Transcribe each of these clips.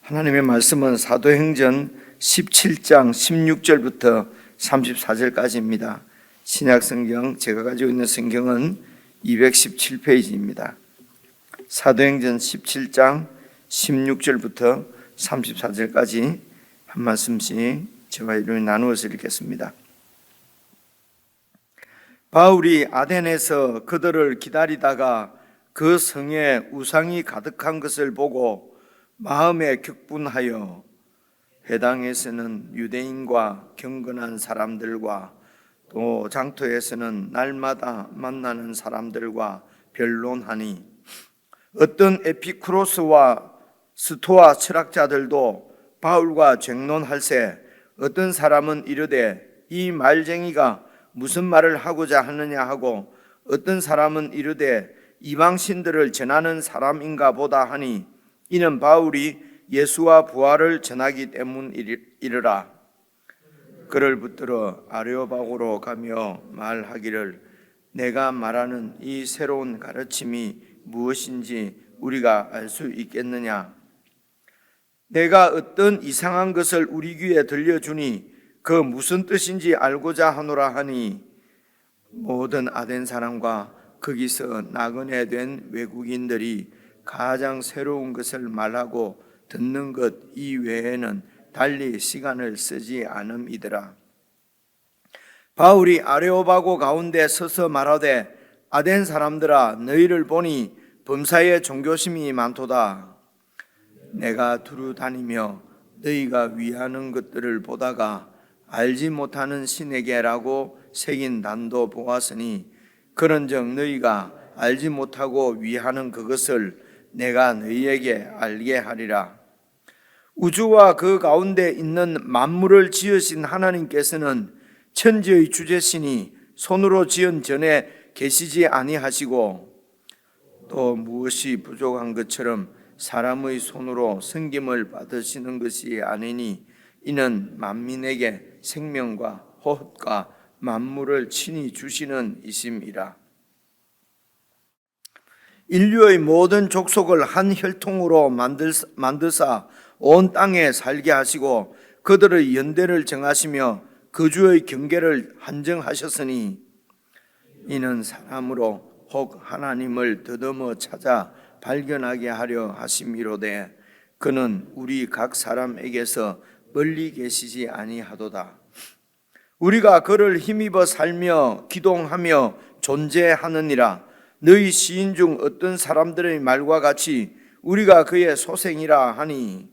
하나님의 말씀은 사도행전 17장 16절부터 34절까지입니다. 신약성경, 제가 가지고 있는 성경은 217페이지입니다. 사도행전 17장 16절부터 34절까지 한 말씀씩 저와 여러분이 나누어서 읽겠습니다. 바울이 아덴에서 그들을 기다리다가 그 성에 우상이 가득한 것을 보고 마음에 격분하여 회당에서는 유대인과 경건한 사람들과 또 장터에서는 날마다 만나는 사람들과 변론하니 어떤 에피쿠로스와 스토아 철학자들도 바울과 쟁론할세 어떤 사람은 이르되 이 말쟁이가 무슨 말을 하고자 하느냐 하고 어떤 사람은 이르되 이방신들을 전하는 사람인가 보다 하니 이는 바울이 예수와 부활을 전하기 때문이르라. 그를 붙들어 아레오바고로 가며 말하기를 내가 말하는 이 새로운 가르침이 무엇인지 우리가 알 수 있겠느냐. 내가 어떤 이상한 것을 우리 귀에 들려주니 그 무슨 뜻인지 알고자 하노라 하니 모든 아덴 사람과 거기서 나그네 된 외국인들이 가장 새로운 것을 말하고 듣는 것 이외에는 달리 시간을 쓰지 않음이더라. 바울이 아레오바고 가운데 서서 말하되 아덴 사람들아 너희를 보니 범사에 종교심이 많도다. 내가 두루 다니며 너희가 위하는 것들을 보다가 알지 못하는 신에게라고 새긴 단도 보았으니 그런즉 너희가 알지 못하고 위하는 그것을 내가 너희에게 알게 하리라. 우주와 그 가운데 있는 만물을 지으신 하나님께서는 천지의 주제시니 손으로 지은 전에 계시지 아니하시고 또 무엇이 부족한 것처럼 사람의 손으로 섬김을 받으시는 것이 아니니 이는 만민에게 생명과 호흡과 만물을 친히 주시는 이심이라. 인류의 모든 족속을 한 혈통으로 만드사 온 땅에 살게 하시고 그들의 연대를 정하시며 거주의 경계를 한정하셨으니 이는 사람으로 혹 하나님을 더듬어 찾아 발견하게 하려 하심이로되 그는 우리 각 사람에게서 멀리 계시지 아니하도다. 우리가 그를 힘입어 살며 기동하며 존재하느니라. 너희 시인 중 어떤 사람들의 말과 같이 우리가 그의 소생이라 하니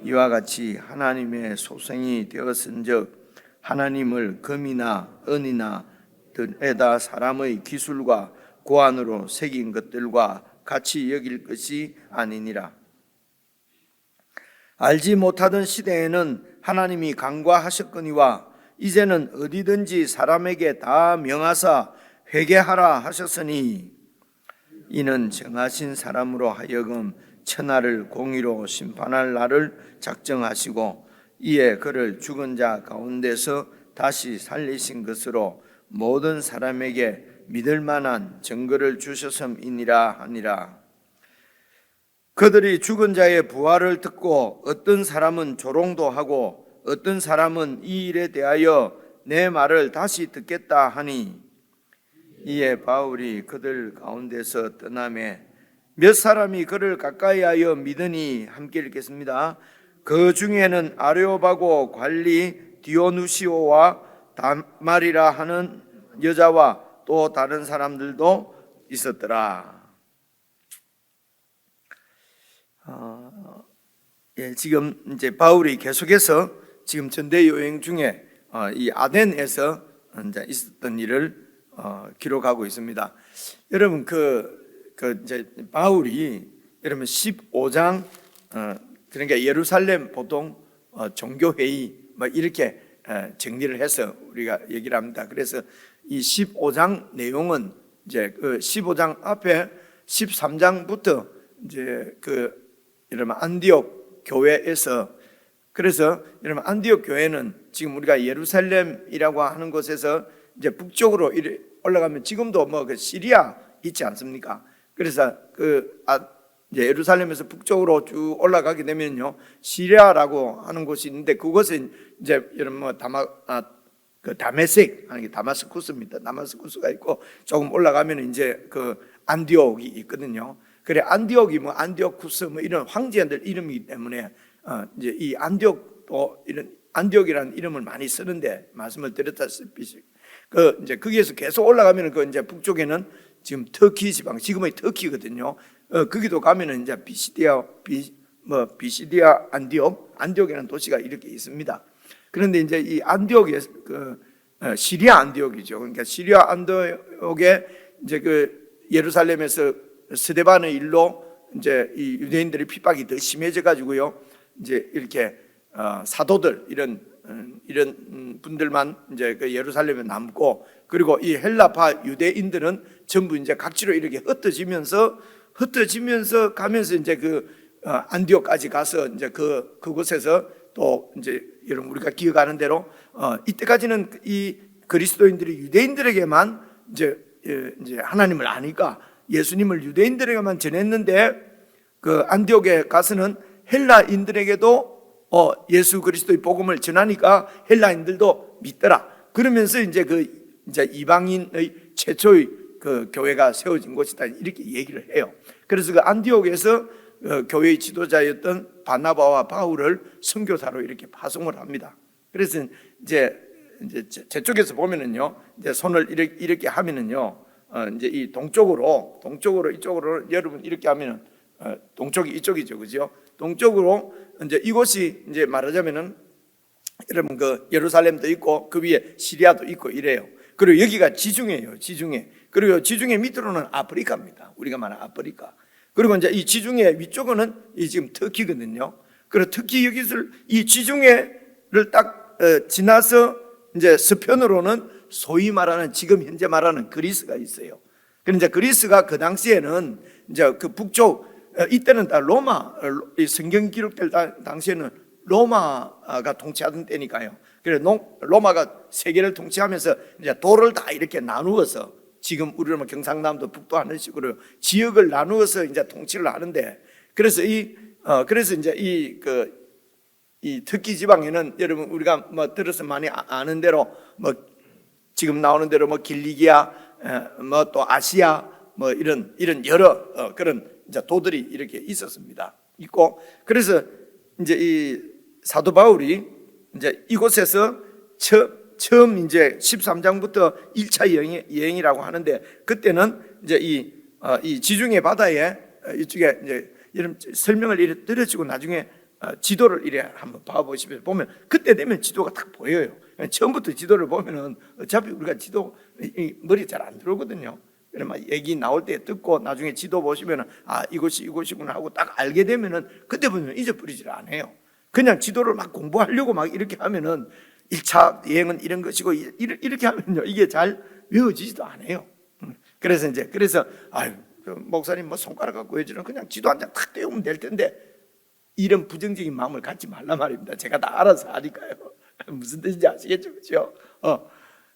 이와 같이 하나님의 소생이 되었은즉 하나님을 금이나 은이나 들에다 사람의 기술과 고안으로 새긴 것들과 같이 여길 것이 아니니라. 알지 못하던 시대에는 하나님이 간과하셨거니와 이제는 어디든지 사람에게 다 명하사 회개하라 하셨으니 이는 정하신 사람으로 하여금 천하를 공의로 심판할 날을 작정하시고 이에 그를 죽은 자 가운데서 다시 살리신 것으로 모든 사람에게 믿을 만한 증거를 주셨음이니라 하니라. 그들이 죽은 자의 부활을 듣고 어떤 사람은 조롱도 하고 어떤 사람은 이 일에 대하여 내 말을 다시 듣겠다 하니 이에 바울이 그들 가운데서 떠나매 몇 사람이 그를 가까이하여 믿으니 함께 읽겠습니다. 그 중에는 아레오바고 관리 디오누시오와 다말이라 하는 여자와 또 다른 사람들도 있었더라. 지금 이제 바울이 계속해서 지금 전대 여행 중에 이 아덴에서 이제 있었던 일을 기록하고 있습니다. 여러분 이제 바울이 여러분 15장 그러니까 예루살렘 보통 종교 회의 뭐 이렇게 정리를 해서 우리가 얘기를 합니다. 그래서 이 15장 내용은 이제 그 15장 앞에 13장부터 이제 여러분 안디옥 교회에서 그래서 여러분 안디옥 교회는 지금 우리가 예루살렘이라고 하는 곳에서 이제 북쪽으로 올라가면 지금도 뭐 그 시리아 있지 않습니까? 그래서 이제 예루살렘에서 북쪽으로 쭉 올라가게 되면요, 시리아라고 하는 곳이 있는데, 그곳에 이제 여러분 뭐 그 다메섹, 아니 다마스쿠스입니다. 다마스쿠스가 있고, 조금 올라가면 이제 그 안디옥이 있거든요. 그래, 안디옥이 뭐 안디오쿠스 뭐 이런 황제들 이름이기 때문에 이제 이 안디옥도 이런 안디옥이라는 이름을 많이 쓰는데, 말씀을 드렸다시피 그 이제 거기에서 계속 올라가면 그 이제 북쪽에는 지금 터키 지방, 지금의 터키거든요. 거기도 가면은 이제 비시디아 안디옥이라는 도시가 이렇게 있습니다. 그런데 이제 이 안디옥에 시리아 안디옥이죠. 그러니까 시리아 안디옥에 이제 그 예루살렘에서 스데반의 일로 이제 이 유대인들의 핍박이 더 심해져 가지고요. 이제 이렇게 사도들 이런 분들만 이제 그 예루살렘에 남고, 그리고 이 헬라파 유대인들은 전부 이제 각지로 이렇게 흩어지면서 가면서 이제 그 안디옥까지 가서 이제 그곳에서 또 이제 여러분 우리가 기억하는 대로 이때까지는 이 그리스도인들이 유대인들에게만 이제 하나님을 아니까 예수님을 유대인들에게만 전했는데, 그 안디옥에 가서는 헬라인들에게도 예수 그리스도의 복음을 전하니까 헬라인들도 믿더라. 그러면서 이제 이제 이방인의 최초의 그 교회가 세워진 곳이다, 이렇게 얘기를 해요. 그래서 그 안디옥에서 교회의 지도자였던 바나바와 바울을 선교사로 이렇게 파송을 합니다. 그래서 이제 제 쪽에서 보면은요, 이제 손을 이렇게 하면은요, 이제 이 동쪽으로 이쪽으로 여러분 이렇게 하면은 동쪽이 이쪽이죠, 그죠? 동쪽으로 이제 이곳이 이제 말하자면은 여러분 그 예루살렘도 있고 그 위에 시리아도 있고 이래요. 그리고 여기가 지중해예요, 지중해. 그리고 지중해 밑으로는 아프리카입니다. 우리가 말하는 아프리카. 그리고 이제 이 지중해 위쪽은 이 지금 터키거든요. 그리고 특히 여기서 이 지중해를 딱 지나서 이제 서편으로는 소위 말하는 지금 현재 말하는 그리스가 있어요. 그런데 그리스가 그 당시에는 이제 그 북쪽 이때는 다 로마, 이 성경 기록될 당시에는 로마가 통치하던 때니까요. 그래서 로마가 세계를 통치하면서 이제 도를 다 이렇게 나누어서, 지금 우리는 뭐 경상남도 북도 하는 식으로 지역을 나누어서 이제 통치를 하는데, 그래서 그래서 이제 이 터키 지방에는 여러분 우리가 뭐 들어서 많이 아는 대로 뭐 지금 나오는 대로 뭐 길리기아, 뭐 또 아시아, 뭐 이런 여러 그런 이제 도들이 이렇게 있었습니다. 있고, 그래서 이제 이 사도 바울이 이제 이곳에서 처음 이제 13장부터 1차 여행이라고 하는데, 그때는 이제 이 지중해 바다에 이쪽에 이제 이런 설명을 이렇게 들어주고 나중에 지도를 이래 한번 봐보시면 보면 그때 되면 지도가 딱 보여요. 처음부터 지도를 보면은 어차피 우리가 지도 머리 잘 안 들어오거든요. 그러면 얘기 나올 때 듣고 나중에 지도 보시면은 이곳이 이곳이구나 하고 딱 알게 되면은 그때 보면 잊어버리질 않아요. 그냥 지도를 막 공부하려고 막 이렇게 하면은 1차 여행은 이런 것이고 이렇게 하면요, 이게 잘 외워지지도 않아요. 그래서 목사님 뭐 손가락 갖고 해주는 그냥 지도 한 장 탁 떼우면 될 텐데, 이런 부정적인 마음을 갖지 말란 말입니다. 제가 다 알아서 하니까요. 무슨 뜻인지 아시겠죠, 그렇죠?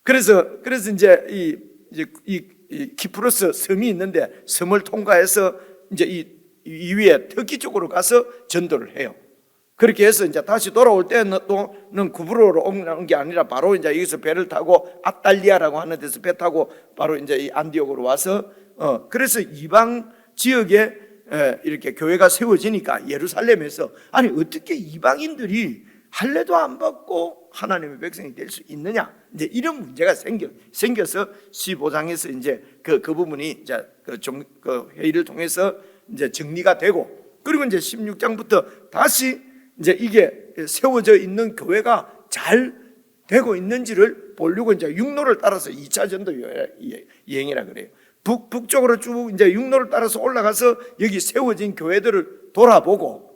그래서 이제 이 키프로스 섬이 있는데, 섬을 통과해서 이제 이 위에 터키 쪽으로 가서 전도를 해요. 그렇게 해서 이제 다시 돌아올 때는 또는 구브로로 온 게 아니라 바로 이제 여기서 배를 타고 아탈리아라고 하는 데서 배 타고 바로 이제 이 안디옥으로 와서 그래서 이방 지역에 이렇게 교회가 세워지니까 예루살렘에서 아니 어떻게 이방인들이 할례도 안 받고 하나님의 백성이 될 수 있느냐, 이제 이런 문제가 생겨서 15장에서 이제 그 부분이 이제 그 회의를 통해서 이제 정리가 되고, 그리고 이제 16장부터 다시 이제 이게 세워져 있는 교회가 잘 되고 있는지를 보려고 이제 육로를 따라서 2차 전도 여행이라 그래요. 북쪽으로 쭉 이제 육로를 따라서 올라가서 여기 세워진 교회들을 돌아보고,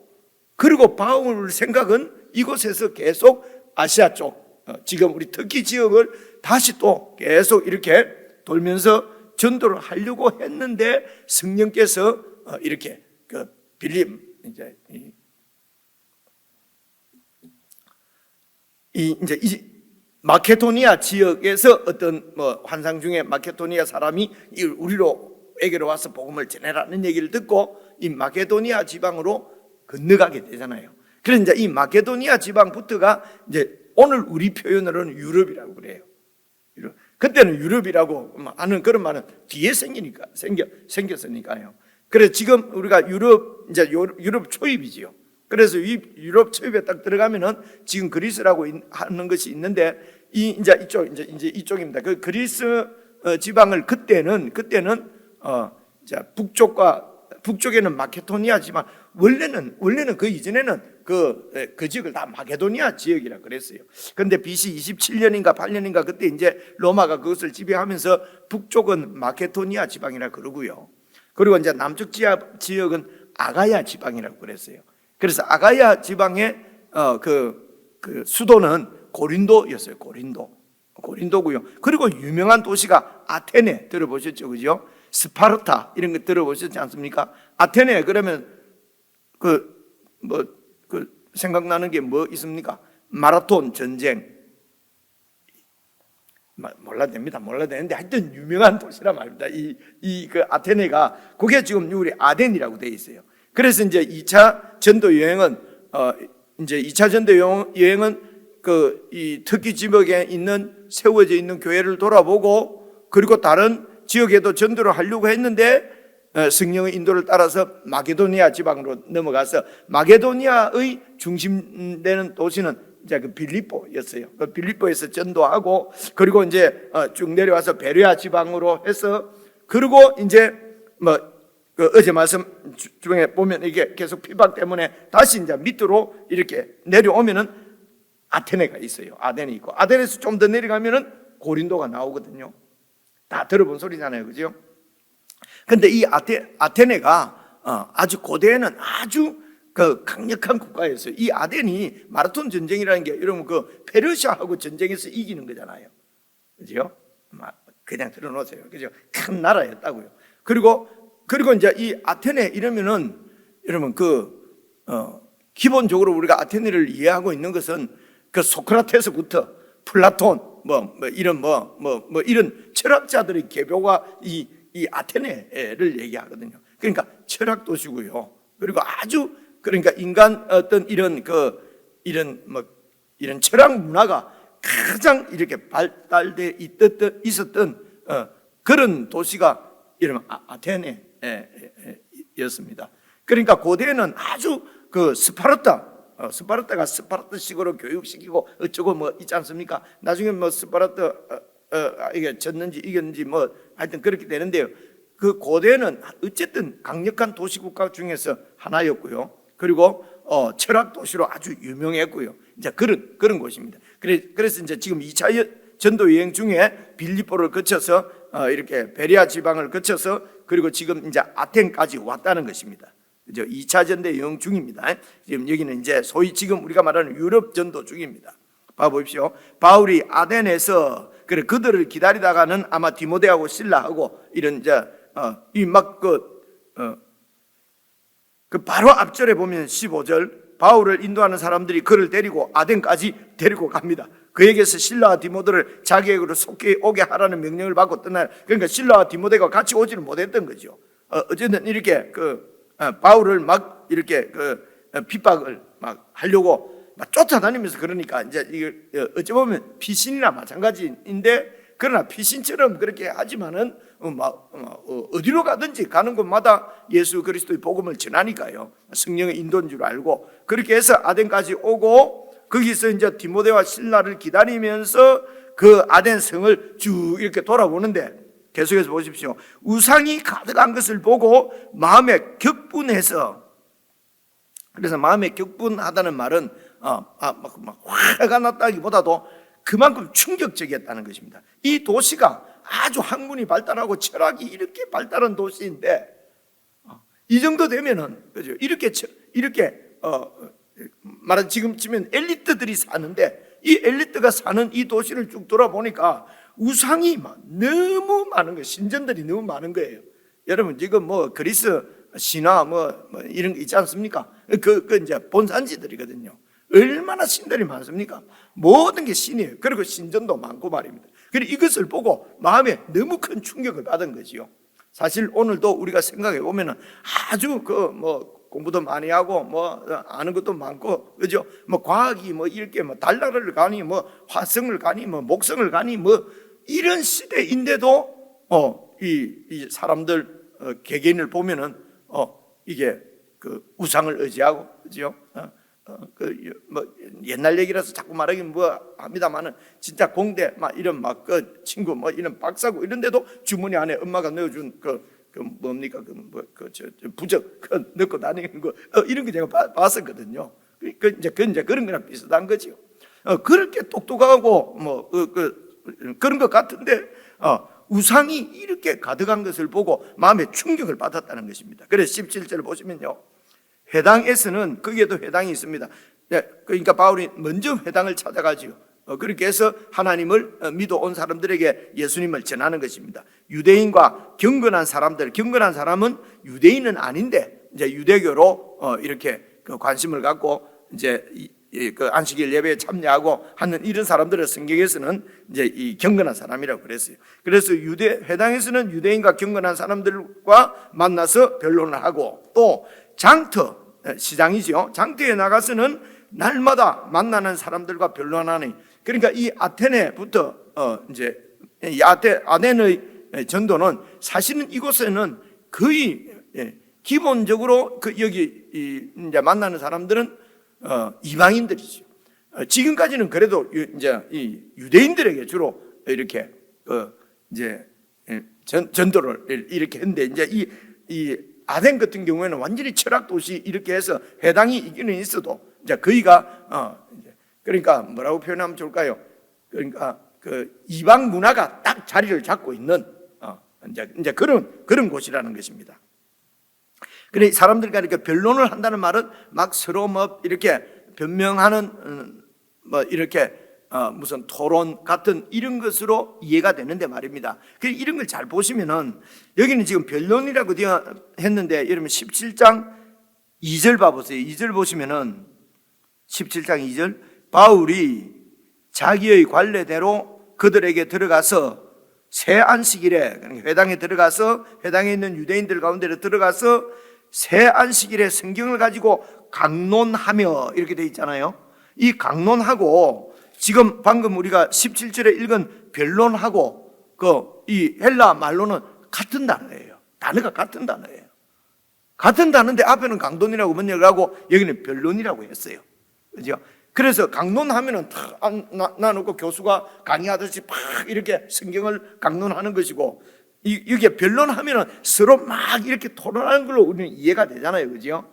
그리고 바울 생각은 이곳에서 계속 아시아 쪽, 지금 우리 터키 지역을 다시 또 계속 이렇게 돌면서 전도를 하려고 했는데, 성령께서 이렇게 그 빌림 이제 이 마케도니아 지역에서 어떤 뭐 환상 중에 마케도니아 사람이 우리에게로 와서 복음을 전해라는 얘기를 듣고 이 마게도니아 지방으로 건너가게 되잖아요. 그래서 이제 이 마게도니아 지방부터가 이제 오늘 우리 표현으로는 유럽이라고 그래요. 유럽. 그때는 유럽이라고 하는 그런 말은 뒤에 생겼으니까요. 그래서 지금 우리가 유럽 초입이지요. 그래서 이 유럽 초입에 딱 들어가면은 지금 그리스라고 하는 것이 있는데 이제 이쪽입니다. 그 그리스 지방을 그때는 북쪽에는 마케도니아 지방, 원래는 그 이전에는 그 지역을 다 마게도니아 지역이라 그랬어요. 그런데 BC 27년인가 8년인가 그때 이제 로마가 그것을 지배하면서 북쪽은 마케도니아 지방이라 그러고요. 그리고 이제 남쪽 지역은 아가야 지방이라고 그랬어요. 그래서 아가야 지방의 그 수도는 고린도였어요. 고린도고요. 그리고 유명한 도시가 아테네 들어보셨죠, 그죠? 스파르타 이런 거 들어보셨지 않습니까? 아테네 그러면 생각나는 게 뭐 있습니까? 마라톤 전쟁. 몰라도 되는데 하여튼 유명한 도시란 말입니다. 그 아테네가 그게 지금 우리 아덴이라고 되어 있어요. 그래서 이제 2차 전도 여행은 이 터키 지역에 세워져 있는 교회를 돌아보고 그리고 다른 지역에도 전도를 하려고 했는데 성령의 인도를 따라서 마게도니아 지방으로 넘어가서 마게도니아의 중심되는 도시는 이제 그 빌립보였어요. 그 빌립보에서 전도하고 그리고 이제 쭉 내려와서 베레아 지방으로 해서 그리고 이제 그 어제 말씀 중에 보면 이게 계속 피박 때문에 다시 이제 밑으로 이렇게 내려오면은 아테네가 있어요. 아덴이 있고 아덴에서 좀 더 내려가면은 고린도가 나오거든요. 다 들어본 소리잖아요, 그죠? 근데 이 아테네가 아주 고대에는 아주 그 강력한 국가였어요. 이 아덴이 마라톤 전쟁이라는 게 여러분 그 페르시아하고 전쟁에서 이기는 거잖아요, 그죠? 그냥 들어놓으세요, 그죠? 큰 나라였다고요. 그리고 이제 이 아테네 이러면은 여러분 기본적으로 우리가 아테네를 이해하고 있는 것은 그 소크라테스부터 플라톤 이런 철학자들의 개교가 이 아테네를 얘기하거든요. 그러니까 철학 도시고요. 그리고 그러니까 인간 이런 철학 문화가 가장 이렇게 발달돼 있었던 그런 도시가 이런 아테네였습니다. 그러니까 고대에는 아주 그 스파르타가 스파르타식으로 교육시키고 어쩌고 있지 않습니까? 나중에 스파르타 이게 졌는지 이겼는지 하여튼 그렇게 되는데요. 그 고대는 어쨌든 강력한 도시국가 중에서 하나였고요. 그리고 철학 도시로 아주 유명했고요. 이제 그런 곳입니다. 그래서 이제 지금 2차 전도 여행 중에 빌립보를 거쳐서 이렇게 베레아 지방을 거쳐서 그리고 지금 이제 아텐까지 왔다는 것입니다. 그죠? 2차 전도 여행 중입니다. 지금 여기는 이제 소위 지금 우리가 말하는 유럽 전도 중입니다. 봐보십시오. 바울이 아덴에서 그들을 기다리다가는 아마 디모데하고 실라하고 이런 바로 앞절에 보면 15절 바울을 인도하는 사람들이 그를 데리고 아덴까지 데리고 갑니다. 그에게서 실라와 디모데를 자기에게로 속히 오게 하라는 명령을 받고 떠나요. 그러니까 실라와 디모데가 같이 오지는 못했던 거죠. 어쨌든 이렇게 바울을 막 이렇게 핍박을 막 하려고 막 쫓아다니면서 그러니까 이제 이게 어찌 보면 피신이나 마찬가지인데 그러나 피신처럼 그렇게 하지만은 어디로 가든지 가는 곳마다 예수 그리스도의 복음을 전하니까요. 성령의 인도인 줄 알고 그렇게 해서 아덴까지 오고 거기서 이제 디모데와 실라를 기다리면서 그 아덴 성을 쭉 이렇게 돌아보는데 계속해서 보십시오. 우상이 가득한 것을 보고 마음에 격분해서 그래서 마음에 격분하다는 말은 화가 났다기보다도 그만큼 충격적이었다는 것입니다. 이 도시가 아주 학문이 발달하고 철학이 이렇게 발달한 도시인데 이 정도 되면은 그죠? 이렇게 말하자면 지금쯤엔 엘리트들이 사는데 이 엘리트가 사는 이 도시를 쭉 돌아보니까 우상이 너무 많은 거예요. 신전들이 너무 많은 거예요. 여러분 지금 그리스 신화 이런 거 있지 않습니까? 그 이제 본산지들이거든요. 얼마나 신들이 많습니까? 모든 게 신이에요. 그리고 신전도 많고 말입니다. 그리고 이것을 보고 마음에 너무 큰 충격을 받은 거지요. 사실 오늘도 우리가 생각해 보면은 아주 공부도 많이 하고 아는 것도 많고, 그죠? 과학이 이렇게 달나라를 가니 화성을 가니 목성을 가니 이런 시대인데도 이 사람들 개개인을 보면은 이게 그 우상을 의지하고, 그죠? 옛날 얘기라서 자꾸 말하긴 합니다만은 진짜 공대 이런 친구 이런 박사고 이런데도 주머니 안에 엄마가 넣어준 뭡니까 부적 넣고 다니는 거 이런 거 제가 봤었거든요. 그건 이제 그런 거랑 비슷한 거죠. 그렇게 똑똑하고 그런 것 같은데 우상이 이렇게 가득한 것을 보고 마음에 충격을 받았다는 것입니다. 그래서 17절 보시면요, 회당에서는 거기에도 회당이 있습니다. 그러니까 바울이 먼저 회당을 찾아가지요. 그렇게 해서 하나님을 믿어 온 사람들에게 예수님을 전하는 것입니다. 유대인과 경건한 사람들, 경건한 사람은 유대인은 아닌데 이제 유대교로 이렇게 관심을 갖고 이제 그 안식일 예배에 참여하고 하는 이런 사람들을 성경에서는 이제 이 경건한 사람이라고 그랬어요. 그래서 회당에서는 유대인과 경건한 사람들과 만나서 변론을 하고, 또 장터, 시장이죠. 장터에 나가서는 날마다 만나는 사람들과 변론하니, 그러니까 이 아테네부터 이제 이 아덴의 전도는 사실은 이곳에는 거의 기본적으로 여기 이제 만나는 사람들은 이방인들이죠. 지금까지는 그래도 이제 이 유대인들에게 주로 이렇게 이제 전도를 이렇게 했는데, 이제 이 아덴 같은 경우에는 완전히 철학 도시 이렇게 해서 회당이 있기는 있어도 이제 거기가 그러니까 뭐라고 표현하면 좋을까요? 그러니까 그 이방 문화가 딱 자리를 잡고 있는 이제 그런 곳이라는 것입니다. 그래 사람들과 이렇게 변론을 한다는 말은 막 서로 이렇게 변명하는 이렇게 무슨 토론 같은 이런 것으로 이해가 되는데 말입니다. 이런 걸 잘 보시면은 여기는 지금 변론이라고 되어 했는데, 여러분 17장 2절 봐보세요. 2절 보시면은 17장 2절, 바울이 자기의 관례대로 그들에게 들어가서 새 안식일에, 회당에 들어가서 회당에 있는 유대인들 가운데로 들어가서 새 안식일에 성경을 가지고 강론하며 이렇게 돼 있잖아요. 이 강론하고 지금 방금 우리가 17절에 읽은 변론하고 이 헬라 말로는 같은 단어예요. 단어가 같은 단어예요. 같은 단어인데 앞에는 강론이라고 번역하고 여기는 변론이라고 했어요. 그죠? 그래서 강론하면은 탁 나누고 교수가 강의하듯이 막 이렇게 성경을 강론하는 것이고, 이게 변론하면은 서로 막 이렇게 토론하는 걸로 우리는 이해가 되잖아요. 그죠?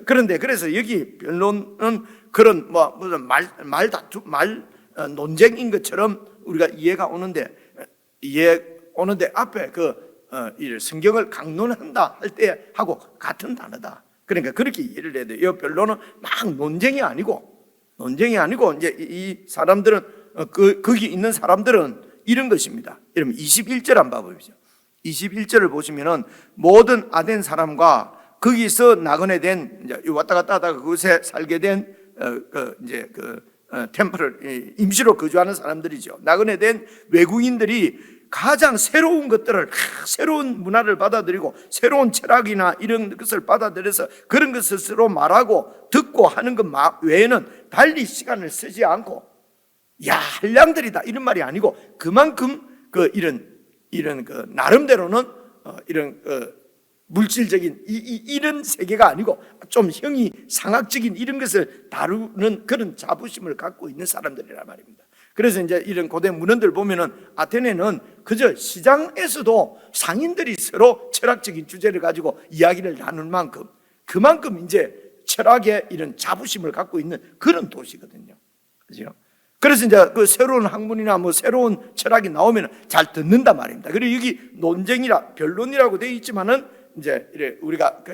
그런데 그래서 여기 변론은 그런 무슨 말 논쟁인 것처럼 우리가 이해가 오는데 앞에 이 성경을 강론한다 할 때 하고 같은 단어다. 그러니까 그렇게 이해를 해야 돼요. 이 변론은 막 논쟁이 아니고 이제 이 사람들은 거기 있는 사람들은 이런 것입니다. 여러분 21절 한번 봐보십시오. 21절을 보시면은 모든 아덴 사람과 거기서 나그네 된 이제 왔다 갔다 하다가 그곳에 살게 된 템플을 임시로 거주하는 사람들이죠. 나그네 된 외국인들이 가장 새로운 것들을, 새로운 문화를 받아들이고 새로운 철학이나 이런 것을 받아들여서 그런 것을 서로 말하고 듣고 하는 것 외에는 달리 시간을 쓰지 않고, 야 한량들이다 이런 말이 아니고, 그만큼 이런 나름대로는 이런 물질적인 이런 세계가 아니고 좀 형이 상학적인 이런 것을 다루는 그런 자부심을 갖고 있는 사람들이란 말입니다. 그래서 이제 이런 고대 문헌들 보면은 아테네는 그저 시장에서도 상인들이 서로 철학적인 주제를 가지고 이야기를 나눌 만큼, 그만큼 이제 철학의 이런 자부심을 갖고 있는 그런 도시거든요. 그죠? 그래서 이제 그 새로운 학문이나 새로운 철학이 나오면 잘 듣는단 말입니다. 그리고 여기 논쟁이라 변론이라고 되어 있지만은 이제 우리가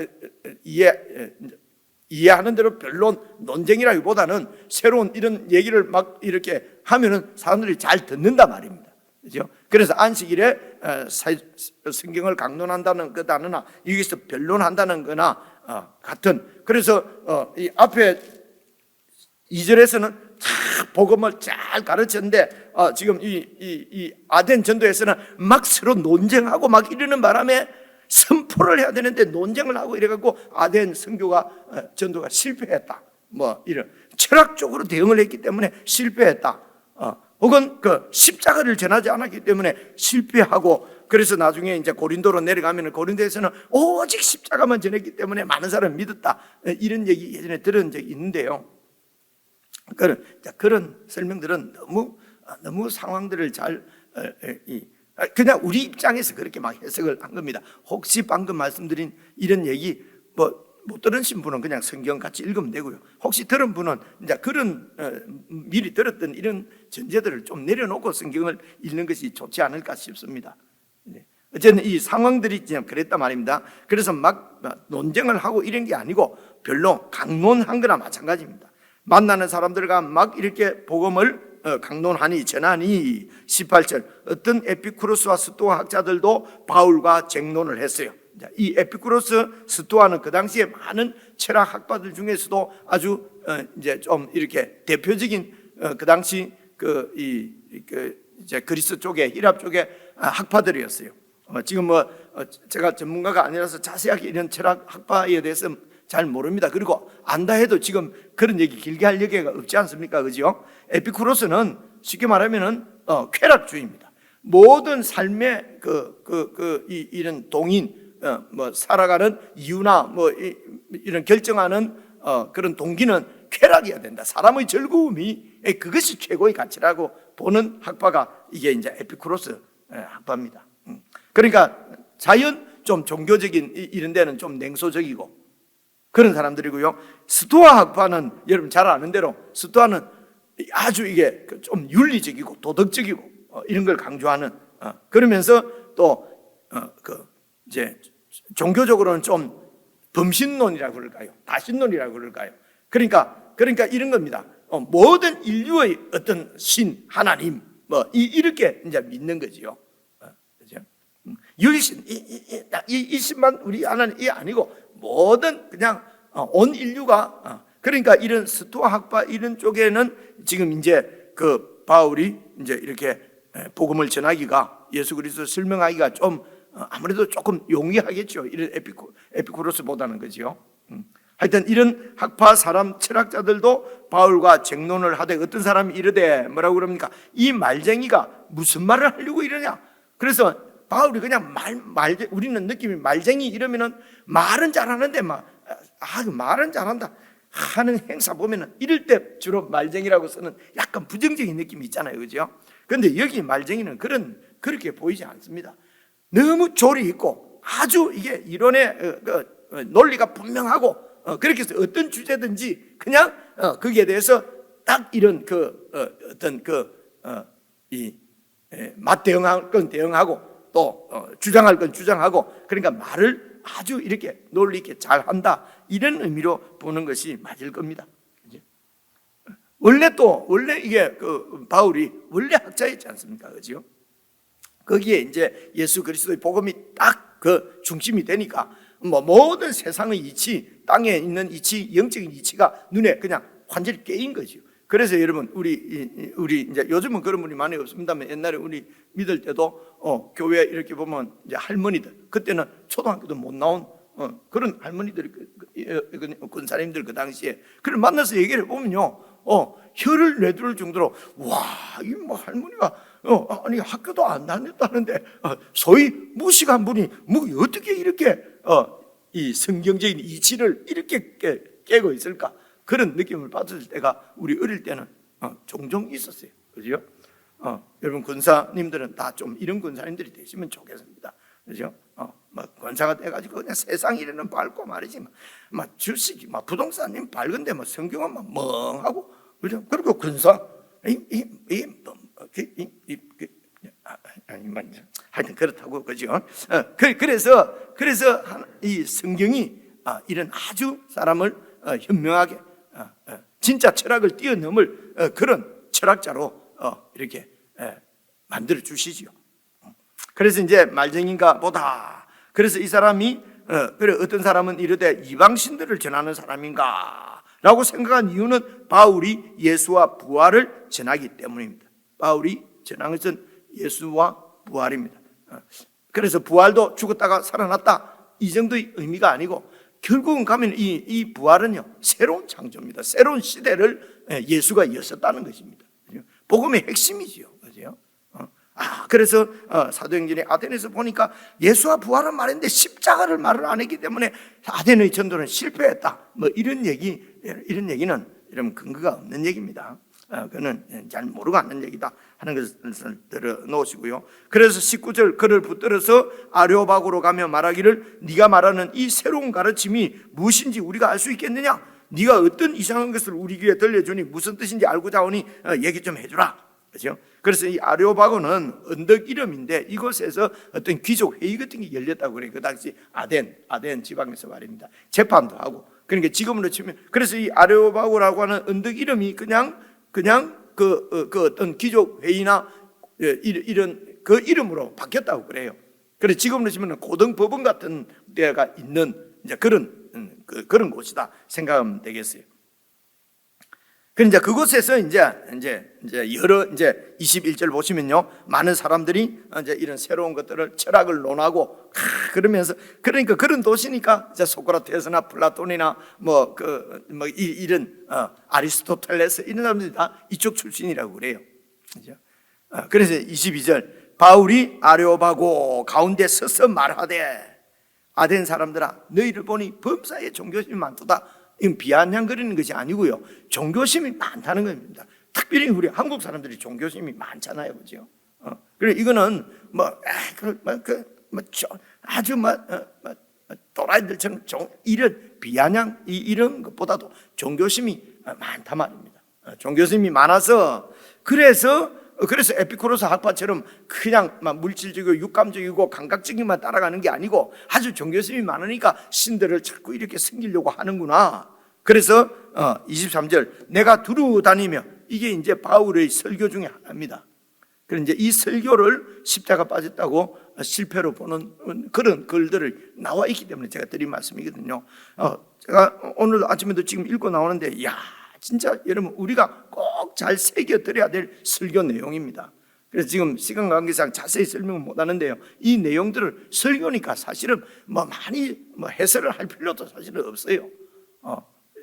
이해하는 대로 변론, 논쟁이라기보다는 새로운 이런 얘기를 막 이렇게 하면은 사람들이 잘 듣는단 말입니다. 그죠? 그래서 안식일에 성경을 강론한다는 그 단어나 여기서 변론한다는 거나 같은, 그래서 이 앞에 2절에서는 다 복음을 잘 가르쳤는데 지금 이 아덴 전도에서는 막 서로 논쟁하고 막 이러는 바람에 선포를 해야 되는데 논쟁을 하고 이래갖고 아덴 선교가 전도가 실패했다. 뭐 이런 철학적으로 대응을 했기 때문에 실패했다. 혹은 그 십자가를 전하지 않았기 때문에 실패하고, 그래서 나중에 이제 고린도로 내려가면 고린도에서는 오직 십자가만 전했기 때문에 많은 사람을 믿었다. 이런 얘기 예전에 들은 적이 있는데요. 그런 설명들은 너무 상황들을 잘 그냥 우리 입장에서 그렇게 막 해석을 한 겁니다. 혹시 방금 말씀드린 이런 얘기 못 들으신 분은 그냥 성경 같이 읽으면 되고요. 혹시 들은 분은 이제 그런 미리 들었던 이런 전제들을 좀 내려놓고 성경을 읽는 것이 좋지 않을까 싶습니다. 어쨌든 이 상황들이 그냥 그랬단 말입니다. 그래서 막 논쟁을 하고 이런 게 아니고 별로 강론한 거나 마찬가지입니다. 만나는 사람들과 막 이렇게 복음을 강론하니 전하니 18절 어떤 에피쿠로스와 스토아 학자들도 바울과 쟁론을 했어요. 이 에피쿠로스, 스토아는 그 당시에 많은 철학 학파들 중에서도 아주 이제 좀 이렇게 대표적인 그 당시 이제 그리스 쪽에 히랍 쪽에 학파들이었어요. 지금 제가 전문가가 아니라서 자세하게 이런 철학 학파에 대해서 잘 모릅니다. 그리고 안다 해도 지금 그런 얘기 길게 할 여기가 없지 않습니까? 그죠? 에피쿠로스는 쉽게 말하면은 쾌락주의입니다. 모든 삶의 이런 동인 살아가는 이유나 이런 결정하는 그런 동기는 쾌락이어야 된다. 사람의 즐거움이 그것이 최고의 가치라고 보는 학파가 이게 이제 에피쿠로스 학파입니다. 그러니까 자연 좀 종교적인 이런 데는 좀 냉소적이고 그런 사람들이고요. 스토아 학파는 여러분 잘 아는 대로 스토아는 아주 이게 좀 윤리적이고 도덕적이고 이런 걸 강조하는 그러면서 또 이제 종교적으로는 좀 범신론이라고 그럴까요? 다신론이라고 그럴까요? 그러니까 이런 겁니다. 모든 인류의 어떤 신, 하나님 이렇게 이제 믿는 거지요. 그죠? 유일신 이 신만 우리 하나님이 아니고 모든 그냥 온 인류가 그러니까 이런 스토아 학파 이런 쪽에는 지금 이제 그 바울이 이제 이렇게 복음을 전하기가 예수 그리스도 설명하기가 좀 아무래도 조금 용이하겠죠. 이런 에피쿠로스보다는 그죠. 하여튼 이런 학파 사람 철학자들도 바울과 쟁론을 하되 어떤 사람이 이르되 뭐라고 그럽니까? 이 말쟁이가 무슨 말을 하려고 이러냐? 그래서 바울이 그냥 우리는 느낌이 말쟁이 이러면은 말은 잘하는데 말은 잘한다 하는 행사 보면은 이럴 때 주로 말쟁이라고 쓰는 약간 부정적인 느낌이 있잖아요, 그죠? 그런데 여기 말쟁이는 그렇게 보이지 않습니다. 너무 조리 있고 아주 이게 이론의 논리가 분명하고 그렇게 해서 어떤 주제든지 그냥 거기에 대해서 딱 이런 맞대응할 건 대응하고 또 주장할 건 주장하고 그러니까 말을 아주 이렇게 논리 있게 잘한다 이런 의미로 보는 것이 맞을 겁니다. 원래 이게 바울이 원래 학자였지 않습니까, 그죠? 거기에 이제 예수 그리스도의 복음이 딱 그 중심이 되니까 모든 세상의 이치, 땅에 있는 이치, 영적인 이치가 눈에 그냥 완전히 깨인 거죠. 그래서 여러분 우리 이제 요즘은 그런 분이 많이 없습니다만 옛날에 우리 믿을 때도 교회 이렇게 보면 이제 할머니들 그때는 초등학교도 못 나온 그런 할머니들 군사님들 그 당시에 그를 만나서 얘기를 해보면요 혀를 내두를 정도로 와 이 뭐 할머니가 아니 학교도 안 다녔다는데 소위 무식한 분이 뭐 어떻게 이렇게 이 성경적인 이치를 이렇게 깨고 있을까 그런 느낌을 받을 때가 우리 어릴 때는 종종 있었어요. 그죠? 여러분 군사님들은 다 좀 이런 군사님들이 되시면 좋겠습니다. 그죠? 막 권사가 돼가지고 그냥 세상 일에는 밝고 말이지 막 주식이 막 부동산님 밝은데 뭐 성경은 막 멍하고 그죠? 그리고 군사 하여튼 그렇다고 그죠? 그래서 이 성경이 이런 아주 사람을 현명하게 진짜 철학을 뛰어넘을 그런 철학자로 이렇게 만들어 주시지요. 그래서 이제 말쟁이인가 보다. 그래서 이 사람이 그래 어떤 사람은 이르되 이방신들을 전하는 사람인가 라고 생각한 이유는 바울이 예수와 부활을 전하기 때문입니다. 바울이 전한 것은 예수와 부활입니다. 그래서 부활도 죽었다가 살아났다 이 정도의 의미가 아니고, 결국은 가면 이 부활은요, 새로운 창조입니다. 새로운 시대를 예수가 여셨다는 것입니다. 복음의 핵심이지요. 그죠? 그래서 사도행전의 아덴에서 보니까 예수와 부활은 말했는데 십자가를 말을 안 했기 때문에 아덴의 전도는 실패했다. 뭐 이런 얘기는 여러분 근거가 없는 얘기입니다. 그는 잘 모르고 하는 얘기다 하는 것을 들어놓으시고요. 그래서 19절, 그를 붙들어서 아레오바고로 가며 말하기를 네가 말하는 이 새로운 가르침이 무엇인지 우리가 알 수 있겠느냐? 네가 어떤 이상한 것을 우리 귀에 들려주니 무슨 뜻인지 알고자 하오니 얘기 좀 해주라. 그렇죠? 그래서 이 아레오바고는 언덕 이름인데 이곳에서 어떤 귀족 회의 같은 게 열렸다고 그래요. 그 당시 아덴 지방에서 말입니다. 재판도 하고. 그러니까 지금으로 치면, 그래서 이 아레오바고라고 하는 언덕 이름이 그냥 그 어떤 귀족 회의나 이런 그 이름으로 바뀌었다고 그래요. 그래서 지금으로 치면 고등법원 같은 데가 있는 이제 그런 곳이다 생각하면 되겠어요. 그런데 그곳에서 이제 여러 21절 보시면요, 많은 사람들이 이제 이런 새로운 것들을 철학을 논하고 그러면서, 그러니까 그런 도시니까 이제 소크라테스나 플라톤이나 이런 아리스토텔레스 이런 사람들이 다 이쪽 출신이라고 그래요. 그죠? 그래서 22절, 바울이 아레오바고 가운데 서서 말하되 아덴 사람들아, 너희를 보니 범사에 종교심이 많도다. 이건 비아냥거리는 것이 아니고요, 종교심이 많다는 겁니다. 특별히 우리 한국 사람들이 종교심이 많잖아요, 그죠? 그래 이거는 아주 또라이들처럼 이런 비아냥 이런 것보다도 종교심이 많단 말입니다. 종교심이 많아서 그래서 에피쿠로스 학파처럼 그냥 물질적이고 육감적이고 감각적인만 따라가는 게 아니고 아주 종교심이 많으니까 신들을 자꾸 이렇게 섬기려고 하는구나. 그래서 23절, 내가 두루 다니며, 이게 이제 바울의 설교 중에 하나입니다. 그래서 이제 이 설교를 십자가 빠졌다고 실패로 보는 그런 글들을 나와 있기 때문에 제가 드린 말씀이거든요. 제가 오늘 아침에도 지금 읽고 나오는데, 진짜 여러분 우리가 꼭 잘 새겨드려야 될 설교 내용입니다. 그래서 지금 시간 관계상 자세히 설명을 못 하는데요, 이 내용들을 설교니까 사실은 많이 해설을 할 필요도 사실은 없어요.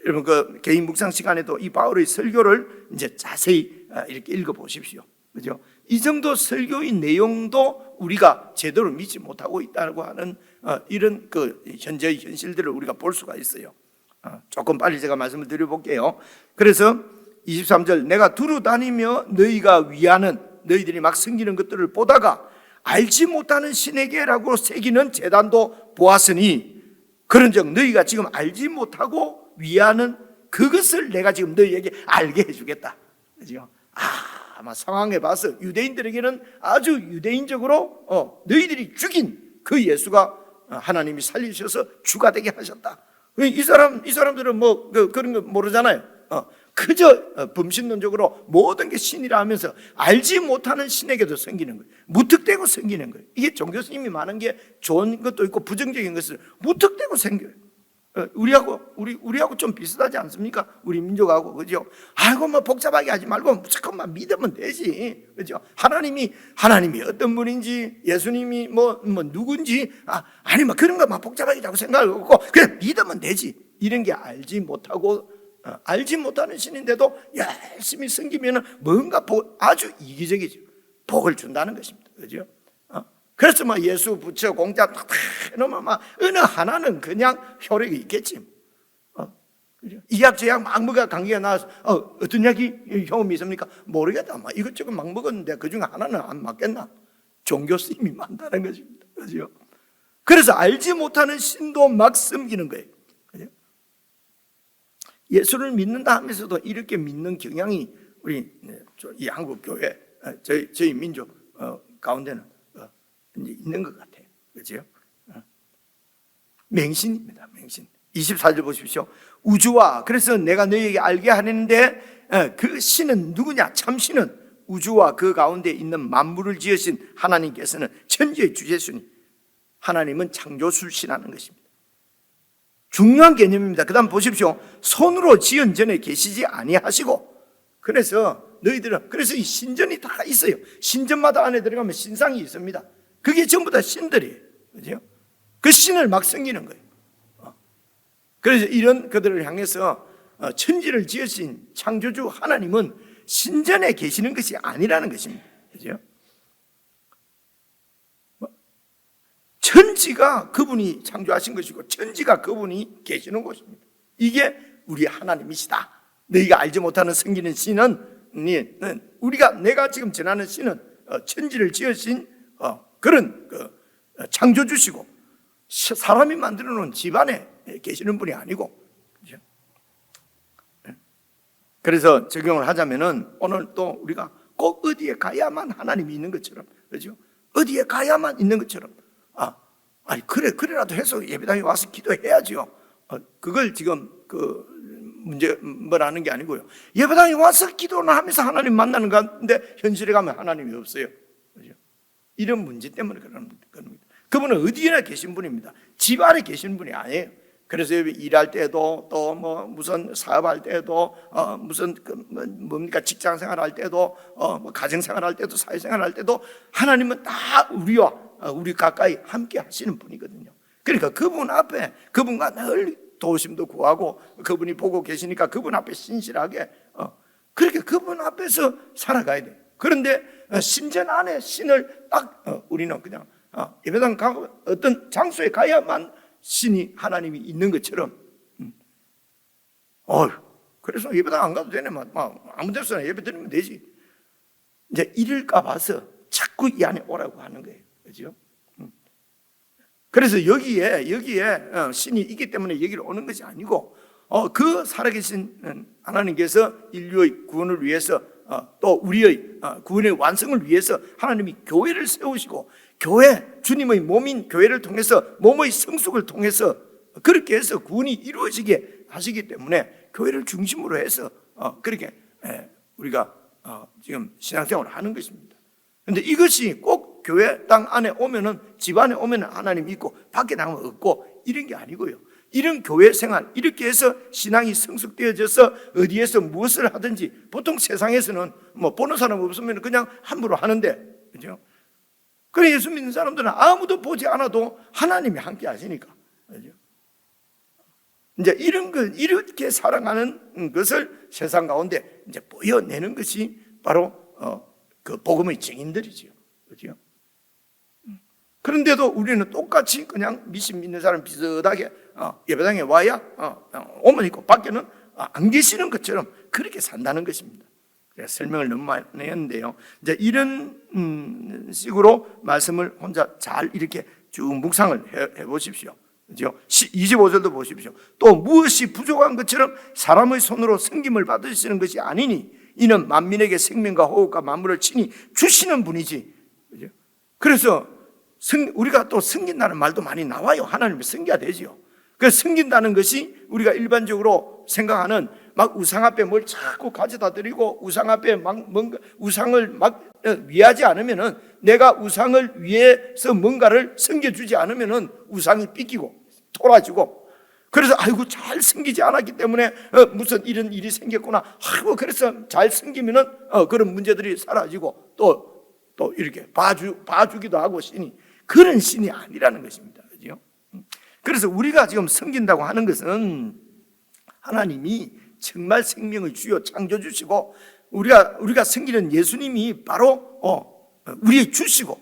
여러분 그 개인 묵상 시간에도 이 바울의 설교를 이제 자세히 이렇게 읽어 보십시오. 그죠? 이 정도 설교의 내용도 우리가 제대로 믿지 못하고 있다고 하는 이런 그 현재의 현실들을 우리가 볼 수가 있어요. 조금 빨리 제가 말씀을 드려볼게요. 그래서 23절, 내가 두루 다니며 너희가 위하는, 너희들이 막 섬기는 것들을 보다가 알지 못하는 신에게라고 새기는 제단도 보았으니, 그런즉 너희가 지금 알지 못하고 위하는 그것을 내가 지금 너희에게 알게 해주겠다. 그죠? 아마 상황에 봐서 유대인들에게는 아주 유대인적으로 너희들이 죽인 그 예수가 하나님이 살리셔서 주가 되게 하셨다. 이 사람들은 그런 거 모르잖아요. 그저 범신론적으로 모든 게 신이라 하면서 알지 못하는 신에게도 섬기는 거예요. 무턱대고 섬기는 거예요. 이게 종교심이 많은 게 좋은 것도 있고 부정적인 것을 무턱대고 섬겨요. 우리하고 좀 비슷하지 않습니까? 우리 민족하고, 그죠? 복잡하게 하지 말고 무조건만 믿으면 되지, 그죠? 하나님이 어떤 분인지, 예수님이 누군지, 그런 거 복잡하게 자꾸 생각을 하고 그냥 믿으면 되지. 이런 게 알지 못하는 신인데도 열심히 섬기면 뭔가 아주 이기적이죠. 복을 준다는 것입니다, 그죠? 그래서 예수, 부처, 공자 탁 해놓으면 어느 하나는 그냥 효력이 있겠지. 이약 저약 막 먹어 강의가 나와서 어떤 약이 효험이 있습니까? 모르겠다. 이것저것 막 먹었는데 그 중에 하나는 안 맞겠나? 종교심이 많다는 것입니다. 그죠? 그래서 알지 못하는 신도 막 섬기는 거예요. 그죠? 예수를 믿는다 하면서도 이렇게 믿는 경향이 우리 이 한국 교회, 저희 민족 가운데는 이제 있는 것 같아요. 그죠? 맹신입니다. 맹신. 24절 보십시오. 우주와, 그래서 내가 너희에게 알게 하는데 그 신은 누구냐? 참신은 우주와 그 가운데 있는 만물을 지으신 하나님께서는 천지의 주제수니, 하나님은 창조주시라는 것입니다. 중요한 개념입니다. 그 다음 보십시오. 손으로 지은 전에 계시지 아니하시고. 그래서 너희들은, 그래서 이 신전이 다 있어요. 신전마다 안에 들어가면 신상이 있습니다. 그게 전부 다 신들이에요. 그죠? 그 신을 막 섬기는 거예요. 그래서 이런 그들을 향해서 천지를 지으신 창조주 하나님은 신전에 계시는 것이 아니라는 것입니다. 그죠? 천지가 그분이 창조하신 것이고 천지가 그분이 계시는 곳입니다. 이게 우리 하나님이시다. 너희가 알지 못하는 섬기는 신은 내가 지금 전하는 신은 천지를 지으신 그런 창조주시고 사람이 만들어 놓은 집안에 계시는 분이 아니고. 그렇죠? 그래서 적용을 하자면은 오늘 또 우리가 꼭 어디에 가야만 하나님이 있는 것처럼, 그렇죠? 어디에 가야만 있는 것처럼, 아니 그래라도 해서 예배당에 와서 기도해야지요. 그걸 지금 문제 뭐라는 게 아니고요. 예배당에 와서 기도를 하면서 하나님 만나는 가운데 현실에 가면 하나님이 없어요. 그렇죠? 이런 문제 때문에 그런 겁니다. 그분은 어디에나 계신 분입니다. 집 안에 계신 분이 아니에요. 그래서 일할 때도 또 뭐 무슨 사업할 때도 무슨 뭡니까 직장 생활할 때도 뭐 가정 생활할 때도 사회생활 할 때도 하나님은 다 우리 가까이 함께 하시는 분이거든요. 그러니까 그분 앞에 그분과 늘 도우심도 구하고 그분이 보고 계시니까 그분 앞에 신실하게 그렇게 그분 앞에서 살아가야 돼요. 그런데 신전 안에 신을 딱 우리는 그냥 예배당 가고 어떤 장소에 가야만 신이 하나님이 있는 것처럼 그래서 예배당 안 가도 되네. 아무 데서나 예배 드리면 되지. 이제 이럴까 봐서 자꾸 이 안에 오라고 하는 거예요. 그렇죠? 그래서 여기에 신이 있기 때문에 여기로 오는 것이 아니고 그 살아계신 하나님께서 인류의 구원을 위해서 또 우리의 구원의 완성을 위해서 하나님이 교회를 세우시고 주님의 몸인 교회를 통해서 몸의 성숙을 통해서 그렇게 해서 구원이 이루어지게 하시기 때문에 교회를 중심으로 해서 그렇게 우리가 지금 신앙생활을 하는 것입니다. 그런데 이것이 꼭 교회 땅 안에 오면은 집 안에 오면은 하나님이 있고 밖에 나가면 없고 이런 게 아니고요. 이런 교회 생활 이렇게 해서 신앙이 성숙되어져서 어디에서 무엇을 하든지 보통 세상에서는 뭐 보는 사람 없으면 그냥 함부로 하는데, 그죠? 그래 예수 믿는 사람들은 아무도 보지 않아도 하나님이 함께 하시니까, 그죠? 이제 이렇게 살아가는 것을 세상 가운데 이제 보여내는 것이 바로 그 복음의 증인들이죠, 그죠? 그런데도 우리는 똑같이 그냥 미신 믿는 사람 비슷하게 예배당에 와야 오면 있고 밖에는 안 계시는 것처럼 그렇게 산다는 것입니다. 설명을 너무 많이 했는데요. 이제 이런 식으로 말씀을 혼자 잘 이렇게 쭉 묵상을 해 보십시오. 그죠? 25절도 보십시오. 또 무엇이 부족한 것처럼 사람의 손으로 섬김을 받으시는 것이 아니니 이는 만민에게 생명과 호흡과 만물을 친히 주시는 분이지. 그죠? 그래서 우리가 또 섬긴다는 말도 많이 나와요. 하나님을 섬겨야 되지요. 그래서 섬긴다는 것이 우리가 일반적으로 생각하는 막 우상 앞에 뭘 자꾸 가져다 드리고 우상 앞에 막 뭔가 우상을 막 위하지 않으면은 내가 우상을 위해서 뭔가를 섬겨주지 않으면은 우상이 삐끼고 토라지고 그래서 아이고 잘 섬기지 않았기 때문에 무슨 이런 일이 생겼구나. 아이고 그래서 잘 섬기면은 그런 문제들이 사라지고 또 이렇게 봐주기도 하고 신이 그런 신이 아니라는 것입니다. 그죠? 그래서 우리가 지금 섬긴다고 하는 것은 하나님이 정말 생명의 주요 창조주시고 우리가 섬기는 예수님이 바로 우리의 주시고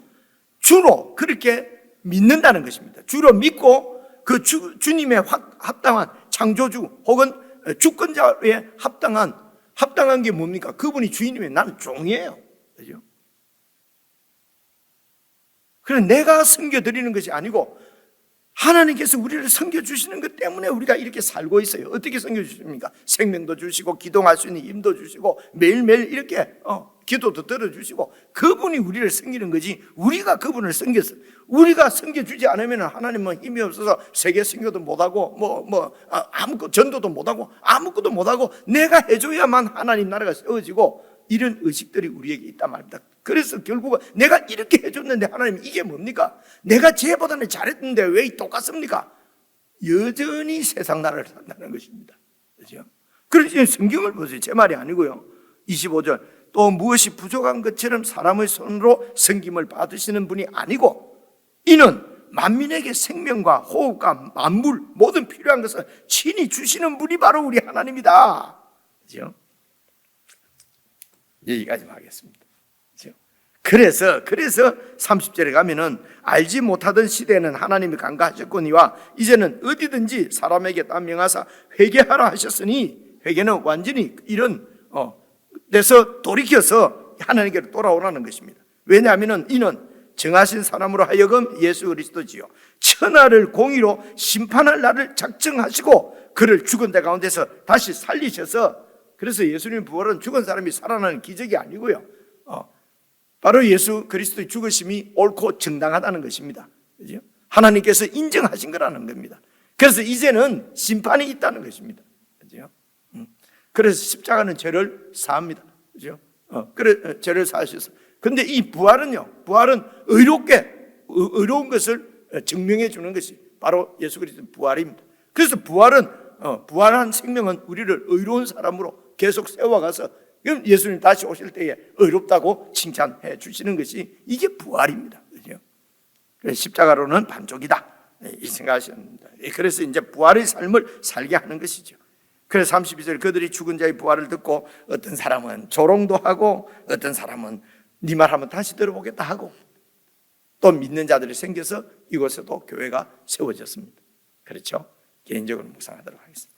주로 그렇게 믿는다는 것입니다. 주로 믿고 그 주님의 합당한 창조주 혹은 주권자에 합당한 게 뭡니까? 그분이 주인이면 나는 종이에요. 그죠? 그래 내가 섬겨드리는 것이 아니고 하나님께서 우리를 섬겨주시는 것 때문에 우리가 이렇게 살고 있어요. 어떻게 섬겨주십니까? 생명도 주시고 기도할 수 있는 힘도 주시고 매일매일 이렇게 기도도 들어주시고 그분이 우리를 섬기는 거지 우리가 그분을 섬겼어. 우리가 섬겨주지 않으면 하나님은 힘이 없어서 세계 선교도 못하고 아무것도 전도도 못하고 아무것도 못하고 내가 해줘야만 하나님 나라가 세워지고 이런 의식들이 우리에게 있단 말입니다. 그래서 결국은 내가 이렇게 해줬는데 하나님 이게 뭡니까? 내가 쟤보다는 잘했는데 왜 똑같습니까? 여전히 세상 나라를 산다는 것입니다. 그렇죠? 그래서 성경을 보세요. 제 말이 아니고요. 25절, 또 무엇이 부족한 것처럼 사람의 손으로 섬김을 받으시는 분이 아니고 이는 만민에게 생명과 호흡과 만물 모든 필요한 것을 친히 주시는 분이 바로 우리 하나님이다. 그렇죠? 여기까지만 하겠습니다. 그렇죠? 그래서 30절에 가면은 알지 못하던 시대에는 하나님이 간과하셨거니와 이제는 어디든지 사람에게 다 명하사 회개하라 하셨으니, 회개는 완전히 이런 데서 돌이켜서 하나님께로 돌아오라는 것입니다. 왜냐하면 이는 정하신 사람으로 하여금 예수 그리스도지요, 천하를 공의로 심판할 날을 작정하시고 그를 죽은 데 가운데서 다시 살리셔서, 그래서 예수님 부활은 죽은 사람이 살아나는 기적이 아니고요, 바로 예수 그리스도의 죽으심이 옳고 정당하다는 것입니다. 그죠? 하나님께서 인정하신 거라는 겁니다. 그래서 이제는 심판이 있다는 것입니다. 그죠? 그래서 십자가는 죄를 사합니다. 그죠? 그래, 죄를 사하셔서. 근데 이 부활은요, 부활은 의로운 것을 증명해 주는 것이 바로 예수 그리스도의 부활입니다. 그래서 부활한 생명은 우리를 의로운 사람으로 계속 세워가서 예수님 다시 오실 때에 의롭다고 칭찬해 주시는 것이, 이게 부활입니다. 그죠? 십자가로는 반족이다, 이 생각하셨습니다. 그래서 이제 부활의 삶을 살게 하는 것이죠. 그래서 32절, 그들이 죽은 자의 부활을 듣고 어떤 사람은 조롱도 하고 어떤 사람은 네 말하면 다시 들어보겠다 하고, 또 믿는 자들이 생겨서 이곳에도 교회가 세워졌습니다. 그렇죠? 개인적으로 묵상하도록 하겠습니다.